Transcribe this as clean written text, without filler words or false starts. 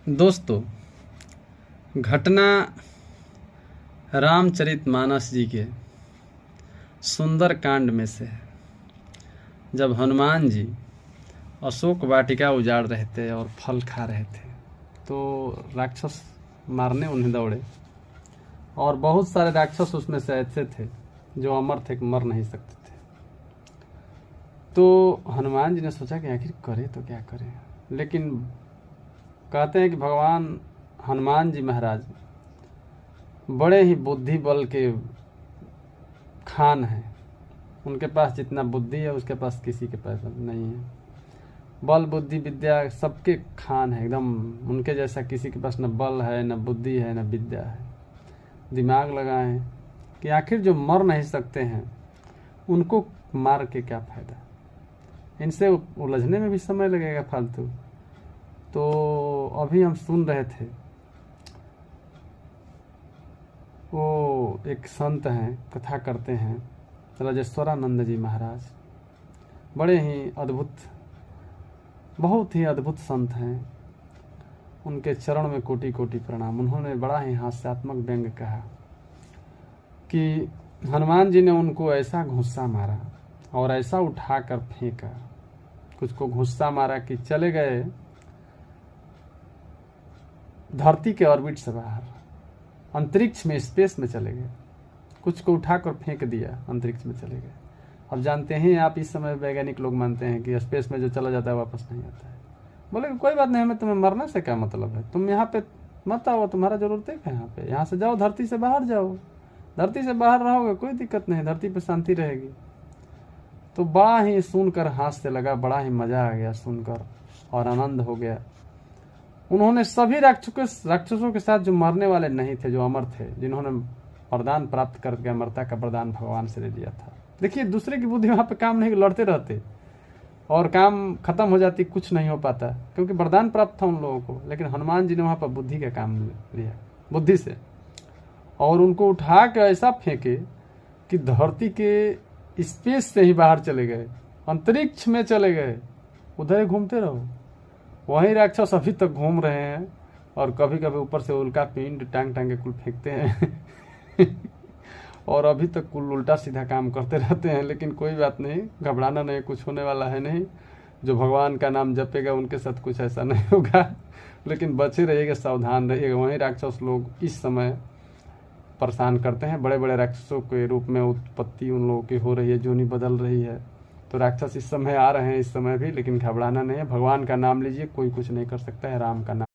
दोस्तों, घटना रामचरितमानस जी के सुंदर कांड में से है। जब हनुमान जी अशोक वाटिका उजाड़ रहे थे और फल खा रहे थे तो राक्षस मारने उन्हें दौड़े, और बहुत सारे राक्षस उसमें से ऐसे थे जो अमर थे, मर नहीं सकते थे। तो हनुमान जी ने सोचा कि आखिर करे तो क्या करें, लेकिन कहते हैं कि भगवान हनुमान जी महाराज बड़े ही बुद्धि बल के खान हैं। उनके पास जितना बुद्धि है उसके पास किसी के पास नहीं है। बल बुद्धि विद्या सबके खान है एकदम। उनके जैसा किसी के पास न बल है, न बुद्धि है, न विद्या है। दिमाग लगाएं कि आखिर जो मर नहीं सकते हैं उनको मार के क्या फ़ायदा, इनसे उलझने में भी समय लगेगा फालतू। तो अभी हम सुन रहे थे, वो एक संत हैं, कथा करते हैं, राजेश्वरानंद जी महाराज। बड़े ही अद्भुत, बहुत ही अद्भुत संत हैं। उनके चरण में कोटि कोटि प्रणाम। उन्होंने बड़ा ही हास्यात्मक व्यंग कहा कि हनुमान जी ने उनको ऐसा घुस्सा मारा और ऐसा उठा कर फेंका, कुछ को घुस्सा मारा कि चले गए धरती के ऑर्बिट से बाहर, अंतरिक्ष में, स्पेस में चले गए। कुछ को उठाकर फेंक दिया, अंतरिक्ष में चले गए। अब जानते हैं आप, इस समय वैज्ञानिक लोग मानते हैं कि स्पेस में जो चला जाता है वापस नहीं आता है। बोले कि कोई बात नहीं, हमें तुम्हें मरने से क्या मतलब है, तुम यहाँ पे मत आओ, तुम्हारा जरूरत है यहाँ पे, यहाँ से जाओ, धरती से बाहर जाओ। धरती से बाहर रहोगे कोई दिक्कत नहीं, धरती पर शांति रहेगी। तो बड़ा ही सुनकर हास्य लगा, बड़ा ही मजा आ गया सुनकर और आनंद हो गया। उन्होंने सभी राक्षसों के साथ जो मरने वाले नहीं थे, जो अमर थे, जिन्होंने वरदान प्राप्त करके अमरता का वरदान भगवान से ले लिया था। देखिए, दूसरे की बुद्धि वहां पे काम नहीं, लड़ते रहते और काम खत्म हो जाती, कुछ नहीं हो पाता, क्योंकि वरदान प्राप्त था उन लोगों को। लेकिन हनुमान जी ने वहां पर बुद्धि का काम लिया, बुद्धि से, और उनको उठा के ऐसा फेंके कि धरती के स्पेस से ही बाहर चले गए, अंतरिक्ष में चले गए। उधर ही घूमते रहो, वही राक्षस अभी तक घूम रहे हैं और कभी कभी ऊपर से उल्का पिंड टांग टांग के कुल फेंकते हैं और अभी तक कुल उल्टा सीधा काम करते रहते हैं। लेकिन कोई बात नहीं, घबराना नहीं, कुछ होने वाला है नहीं। जो भगवान का नाम जपेगा उनके साथ कुछ ऐसा नहीं होगा। लेकिन बचे रहिएगा, सावधान रहिएगा। वहीं राक्षस लोग इस समय परेशान करते हैं। बड़े बड़े राक्षसों के रूप में उत्पत्ति उन लोगों की हो रही है, जोनी बदल रही है। तो राक्षस इस समय आ रहे हैं, इस समय भी, लेकिन घबराना नहीं है। भगवान का नाम लीजिए, कोई कुछ नहीं कर सकता है। राम का नाम